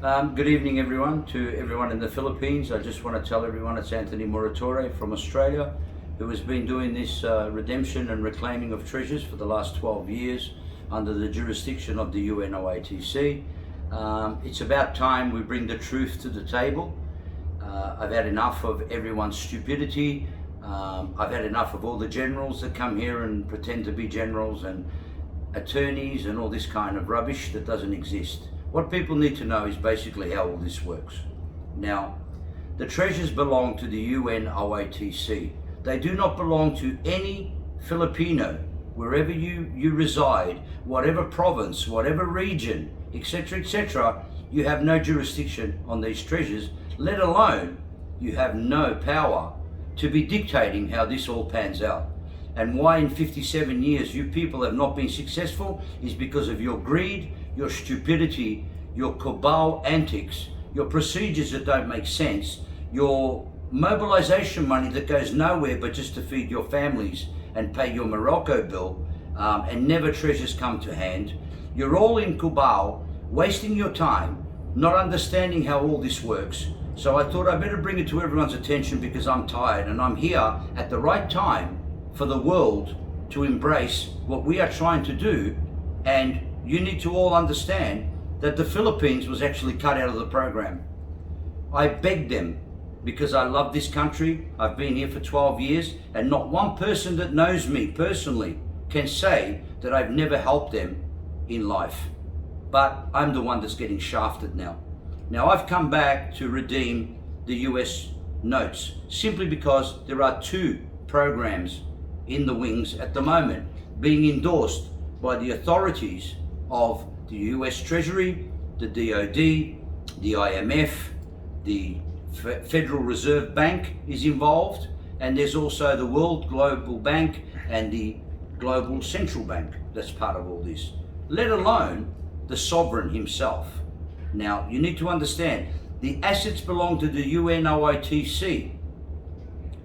Good evening, everyone. To everyone in the Philippines, I just want to tell everyone it's Anthony Muratore from Australia, who has been doing this redemption and reclaiming of treasures for the last 12 years under the jurisdiction of the UNOATC. It's about time we bring the truth to the table. I've had enough of everyone's stupidity. I've had enough of all the generals that come here and pretend to be generals and attorneys and all this kind of rubbish that doesn't exist. What people need to know is basically how all this works. Now, the treasures belong to the UNOATC. They do not belong to any Filipino, wherever you reside, whatever province, whatever region, etc., etc. You have no jurisdiction on these treasures, let alone you have no power to be dictating how this all pans out. And why in 57 years you people have not been successful is because of your greed, your stupidity, your cabal antics, your procedures that don't make sense, your mobilization money that goes nowhere but just to feed your families and pay your Morocco bill, and never treasures come to hand. You're all in cabal, wasting your time, not understanding how all this works. So I thought I better bring it to everyone's attention because I'm tired and I'm here at the right time for the world to embrace what we are trying to do. And you need to all understand that the Philippines was actually cut out of the program. I begged them because I love this country. I've been here for 12 years and not one person that knows me personally can say that I've never helped them in life. But I'm the one that's getting shafted now. Now I've come back to redeem the US notes simply because there are two programs in the wings at the moment being endorsed by the authorities of the US Treasury, the DOD, the IMF, the Federal Reserve Bank is involved, and there's also the World Global Bank and the Global Central Bank that's part of all this, let alone the sovereign himself. Now you need to understand the assets belong to the UNOATC,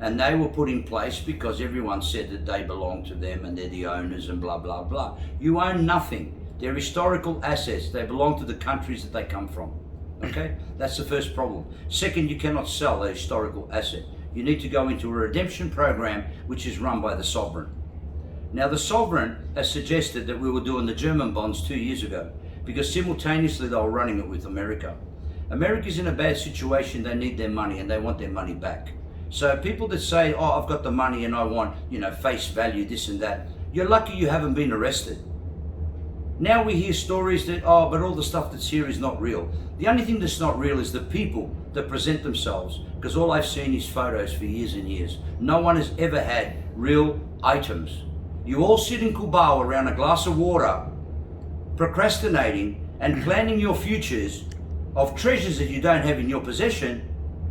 and they were put in place because everyone said that they belong to them and they're the owners and blah, blah, blah. You own nothing. They're historical assets. They belong to the countries that they come from. Okay? That's the first problem. Second, you cannot sell a historical asset. You need to go into a redemption program which is run by the sovereign. Now, the sovereign has suggested that we were doing the German bonds 2 years ago because simultaneously they were running it with America. America's in a bad situation. They need their money and they want their money back. So people that say, oh, I've got the money and I want, face value, this and that, you're lucky you haven't been arrested. Now we hear stories that, oh, but all the stuff that's here is not real. The only thing that's not real is the people that present themselves, because all I've seen is photos for years and years. No one has ever had real items. You all sit in Cubao around a glass of water, procrastinating and planning your futures of treasures that you don't have in your possession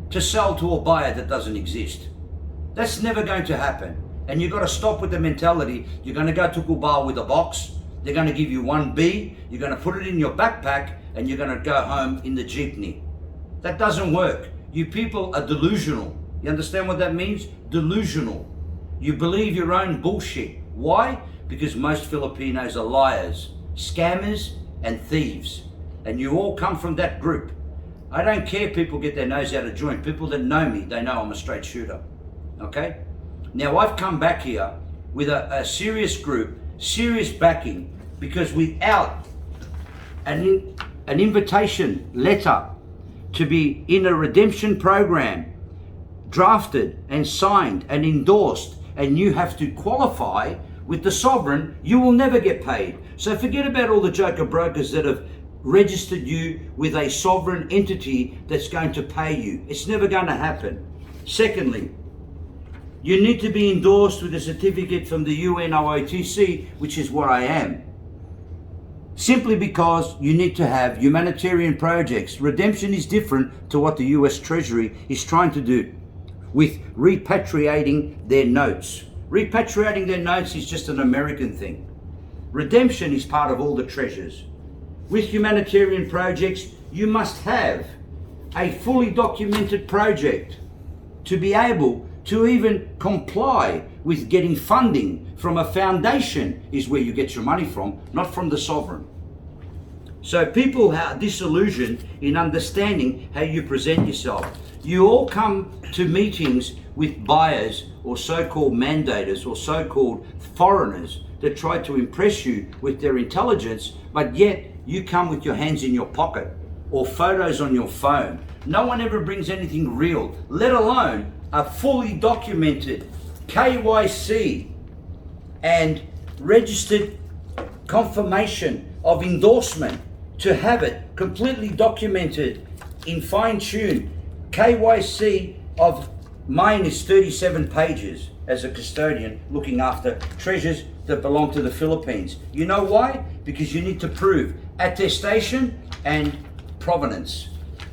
to sell to a buyer that doesn't exist. That's never going to happen. And you've got to stop with the mentality, you're going to go to Cubao with a box, they're going to give you 1B, you're going to put it in your backpack, and you're going to go home in the jeepney. That doesn't work. You people are delusional. You understand what that means? Delusional. You believe your own bullshit. Why? Because most Filipinos are liars, scammers, and thieves. And you all come from that group. I don't care people get their nose out of joint. People that know me, they know I'm a straight shooter. Okay? Now I've come back here with a serious group, serious backing, because without an invitation letter to be in a redemption program drafted and signed and endorsed, and you have to qualify with the sovereign, you will never get paid. So forget about all the joker brokers that have registered you with a sovereign entity that's going to pay you. It's never going to happen. Secondly, you need to be endorsed with a certificate from the UNOATC, which is what I am. Simply because you need to have humanitarian projects. Redemption is different to what the US Treasury is trying to do with repatriating their notes. Repatriating their notes is just an American thing. Redemption is part of all the treasures. With humanitarian projects, you must have a fully documented project to be able to even comply with getting funding from a foundation is where you get your money from, not from the sovereign. So people are disillusioned in understanding how you present yourself. You all come to meetings with buyers or so-called mandators or so-called foreigners that try to impress you with their intelligence, but yet you come with your hands in your pocket or photos on your phone. No one ever brings anything real, let alone a fully documented KYC and registered confirmation of endorsement, to have it completely documented in fine-tune. KYC of mine is 37 pages as a custodian looking after treasures that belong to the Philippines. You know why? Because you need to prove attestation and provenance.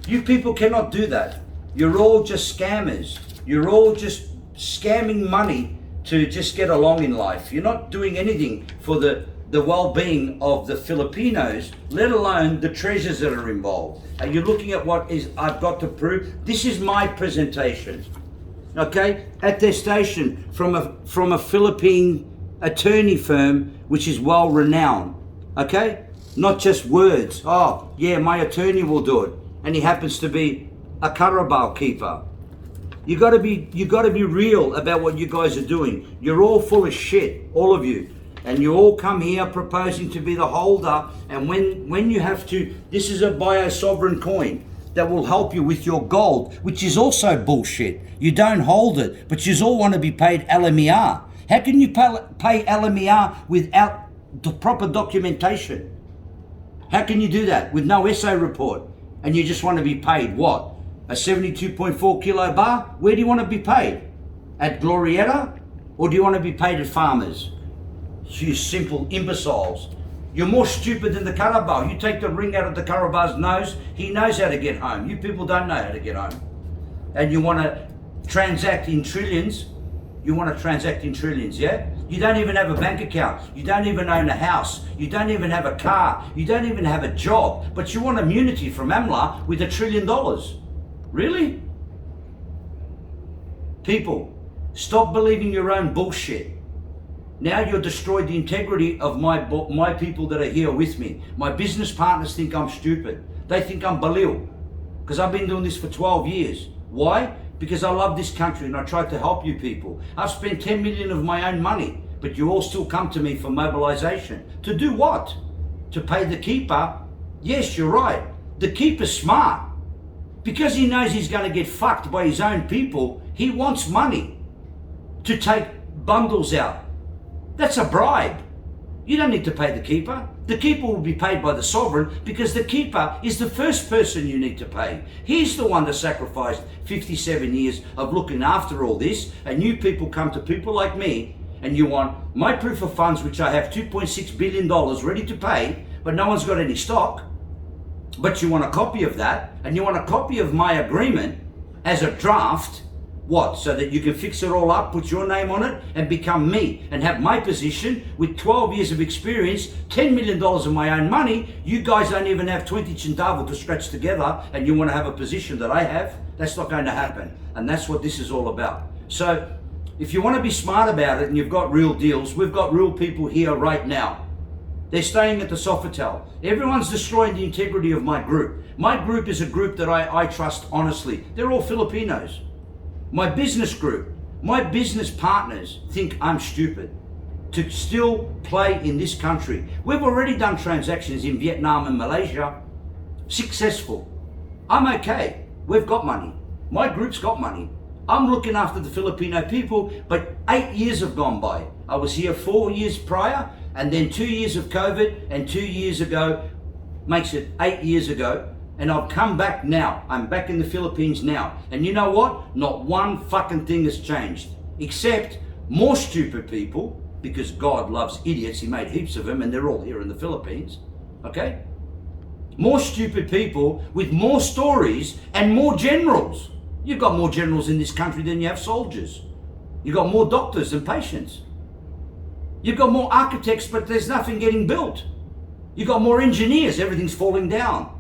You people cannot do that. You're all just scammers. You're all just scamming money to just get along in life. You're not doing anything for the well-being of the Filipinos, let alone the treasures that are involved. Are you looking at what is I've got to prove? This is my presentation. Okay? Attestation from a Philippine attorney firm which is well renowned. Okay? Not just words. Oh, yeah, my attorney will do it. And he happens to be a Carabao keeper. You gotta be real about what you guys are doing. You're all full of shit, all of you. And you all come here proposing to be the holder, and when you have to, this is a bio-sovereign coin that will help you with your gold, which is also bullshit. You don't hold it, but you all want to be paid LMER. How can you pay LMER without the proper documentation? How can you do that with no SA report? And you just want to be paid what? A 72.4 kilo bar? Where do you want to be paid? At Glorietta? Or do you want to be paid at Farmers? You simple imbeciles. You're more stupid than the Carabao. You take the ring out of the Carabao's nose, he knows how to get home. You people don't know how to get home. And you want to transact in trillions. You want to transact in trillions, yeah? You don't even have a bank account. You don't even own a house. You don't even have a car. You don't even have a job. But you want immunity from AMLA with $1 trillion. Really? People, stop believing your own bullshit. Now you've destroyed the integrity of my people that are here with me. My business partners think I'm stupid. They think I'm Balil. Because I've been doing this for 12 years. Why? Because I love this country and I try to help you people. I've spent 10 million of my own money, but you all still come to me for mobilization. To do what? To pay the keeper? Yes, you're right. The keeper's smart. Because he knows he's going to get fucked by his own people, he wants money to take bundles out. That's a bribe. You don't need to pay the keeper. The keeper will be paid by the sovereign because the keeper is the first person you need to pay. He's the one that sacrificed 57 years of looking after all this, and you people come to people like me and you want my proof of funds, which I have $2.6 billion ready to pay, but no one's got any stock. But you want a copy of that, and you want a copy of my agreement as a draft. What? So that you can fix it all up, put your name on it, and become me, and have my position with 12 years of experience, $10 million of my own money. You guys don't even have 20 centavos to scratch together, and you want to have a position that I have? That's not going to happen. And that's what this is all about. So if you want to be smart about it and you've got real deals, we've got real people here right now. They're staying at the Sofitel. Everyone's destroying the integrity of my group. My group is a group that I trust honestly. They're all Filipinos. My business group, my business partners think I'm stupid to still play in this country. We've already done transactions in Vietnam and Malaysia. Successful. I'm okay. We've got money. My group's got money. I'm looking after the Filipino people, but 8 years have gone by. I was here 4 years prior, and then 2 years of COVID, and 2 years ago makes it 8 years ago. And I've come back now. I'm back in the Philippines now. And you know what? Not one fucking thing has changed. Except more stupid people, because God loves idiots. He made heaps of them and they're all here in the Philippines. Okay? More stupid people with more stories and more generals. You've got more generals in this country than you have soldiers. You've got more doctors than patients. You've got more architects, but there's nothing getting built. You've got more engineers. Everything's falling down.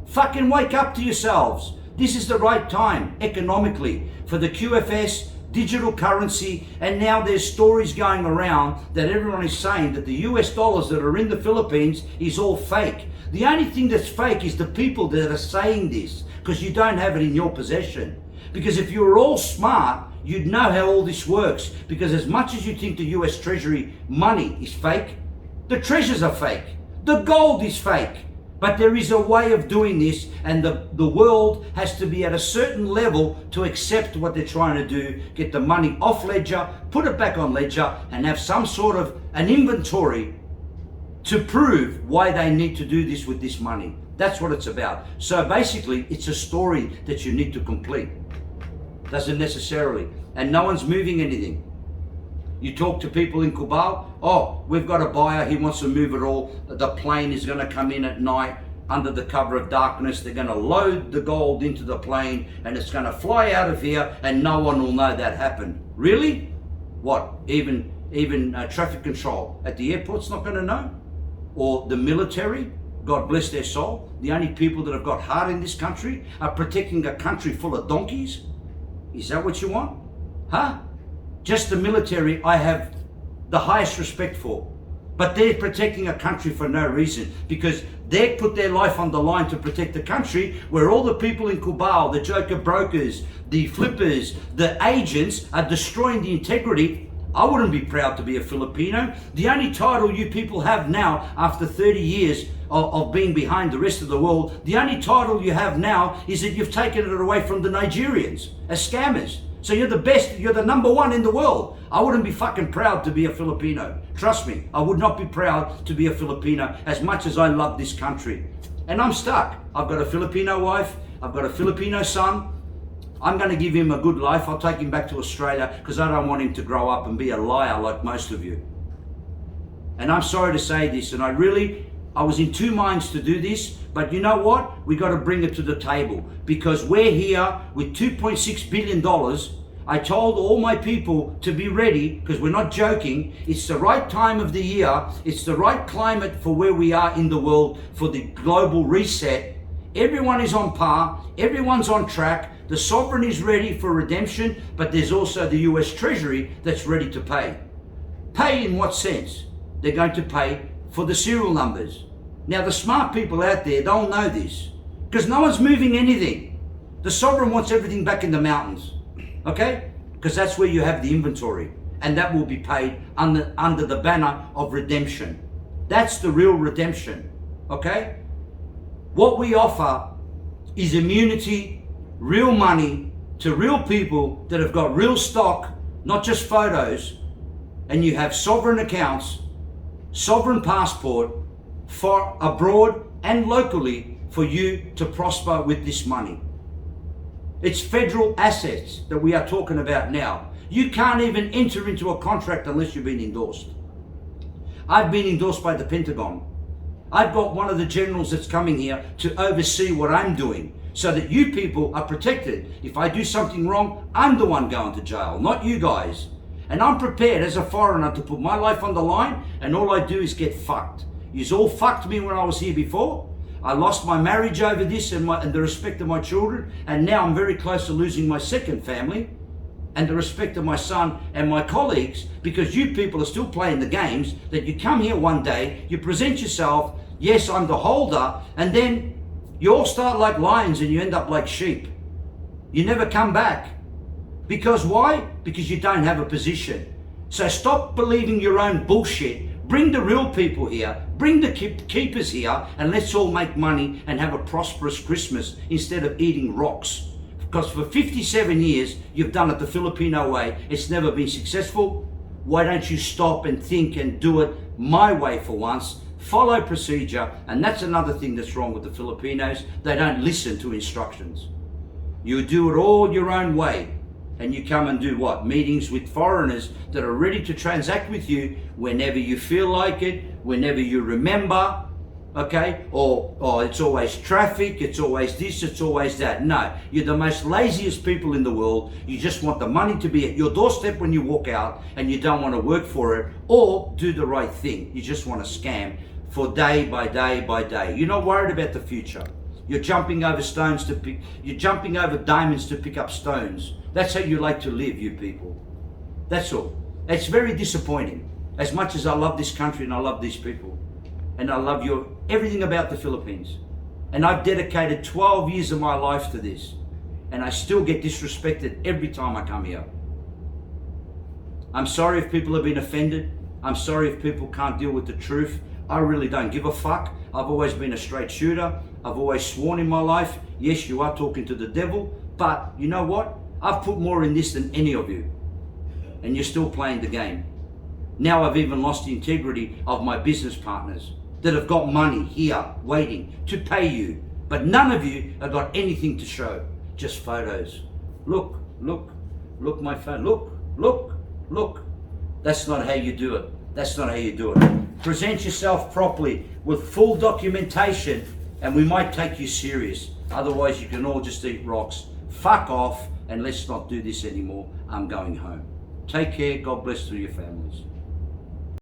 Fucking wake up to yourselves. This is the right time economically for the QFS, digital currency, and now there's stories going around that everyone is saying that the US dollars that are in the Philippines is all fake. The only thing that's fake is the people that are saying this, because you don't have it in your possession. Because if you were all smart, you'd know how all this works. Because as much as you think the US Treasury money is fake, the treasures are fake. The gold is fake. But there is a way of doing this, and the world has to be at a certain level to accept what they're trying to do, get the money off ledger, put it back on ledger, and have some sort of an inventory to prove why they need to do this with this money. That's what it's about. So basically, it's a story that you need to complete. Doesn't necessarily. And no one's moving anything. You talk to people in Cubao, oh, we've got a buyer, he wants to move it all. The plane is going to come in at night under the cover of darkness. They're going to load the gold into the plane and it's going to fly out of here and no one will know that happened. Really? What? Even traffic control at the airport's not going to know? Or the military? God bless their soul. The only people that have got heart in this country are protecting a country full of donkeys? Is that what you want? Huh? Just the military I have the highest respect for. But they're protecting a country for no reason, because they put their life on the line to protect the country, where all the people in Cubao, the joker brokers, the flippers, the agents are destroying the integrity. I wouldn't be proud to be a Filipino. The only title you people have now, after 30 years of being behind the rest of the world, the only title you have now is that you've taken it away from the Nigerians as scammers. So you're the best, you're the number one in the world. I wouldn't be fucking proud to be a Filipino. Trust me, I would not be proud to be a Filipino as much as I love this country. And I'm stuck. I've got a Filipino wife, I've got a Filipino son. I'm going to give him a good life. I'll take him back to Australia because I don't want him to grow up and be a liar like most of you. And I'm sorry to say this, and I was in two minds to do this, but you know what? We got to bring it to the table, because we're here with $2.6 billion. I told all my people to be ready, because we're not joking. It's the right time of the year. It's the right climate for where we are in the world for the global reset. Everyone is on par. Everyone's on track. The sovereign is ready for redemption, but there's also the US Treasury that's ready to pay. Pay in what sense? They're going to pay for the serial numbers. Now, the smart people out there don't know this, because no one's moving anything. The sovereign wants everything back in the mountains, okay? Because that's where you have the inventory, and that will be paid under the banner of redemption. That's the real redemption, okay? What we offer is immunity, real money to real people that have got real stock, not just photos, and you have sovereign accounts, sovereign passport for abroad and locally for you to prosper with this money. It's federal assets that we are talking about now. You can't even enter into a contract unless you've been endorsed. I've been endorsed by the Pentagon. I've got one of the generals that's coming here to oversee what I'm doing, so that you people are protected. If I do something wrong, I'm the one going to jail, not you guys. And I'm prepared as a foreigner to put my life on the line, and all I do is get fucked. Yous all fucked me when I was here before. I lost my marriage over this and the respect of my children, and now I'm very close to losing my second family and the respect of my son and my colleagues, because you people are still playing the games that you come here one day, you present yourself, yes, I'm the holder, and then you all start like lions and you end up like sheep. You never come back. Because why? Because you don't have a position. So stop believing your own bullshit. Bring the real people here. Bring the keepers here, and let's all make money and have a prosperous Christmas instead of eating rocks. Because for 57 years, you've done it the Filipino way. It's never been successful. Why don't you stop and think and do it my way for once? Follow procedure. And that's another thing that's wrong with the Filipinos. They don't listen to instructions. You do it all your own way. And you come and do what? Meetings with foreigners that are ready to transact with you whenever you feel like it, whenever you remember, okay? Or it's always traffic, it's always this, it's always that. No, you're the most laziest people in the world. You just want the money to be at your doorstep when you walk out, and you don't want to work for it or do the right thing. You just want to scam for day by day by day. You're not worried about the future. You're jumping over stones you're jumping over diamonds to pick up stones. That's how you like to live, you people. That's all. It's very disappointing. As much as I love this country and I love these people, and I love your everything about the Philippines. And I've dedicated 12 years of my life to this. And I still get disrespected every time I come here. I'm sorry if people have been offended. I'm sorry if people can't deal with the truth. I really don't give a fuck. I've always been a straight shooter. I've always sworn in my life. Yes, you are talking to the devil, but you know what? I've put more in this than any of you. And you're still playing the game. Now I've even lost the integrity of my business partners that have got money here waiting to pay you. But none of you have got anything to show. Just photos. Look, look, look my phone. Look, look, look. That's not how you do it. That's not how you do it. Present yourself properly with full documentation and we might take you serious. Otherwise you can all just eat rocks. Fuck off and let's not do this anymore. I'm going home. Take care. God bless to your families.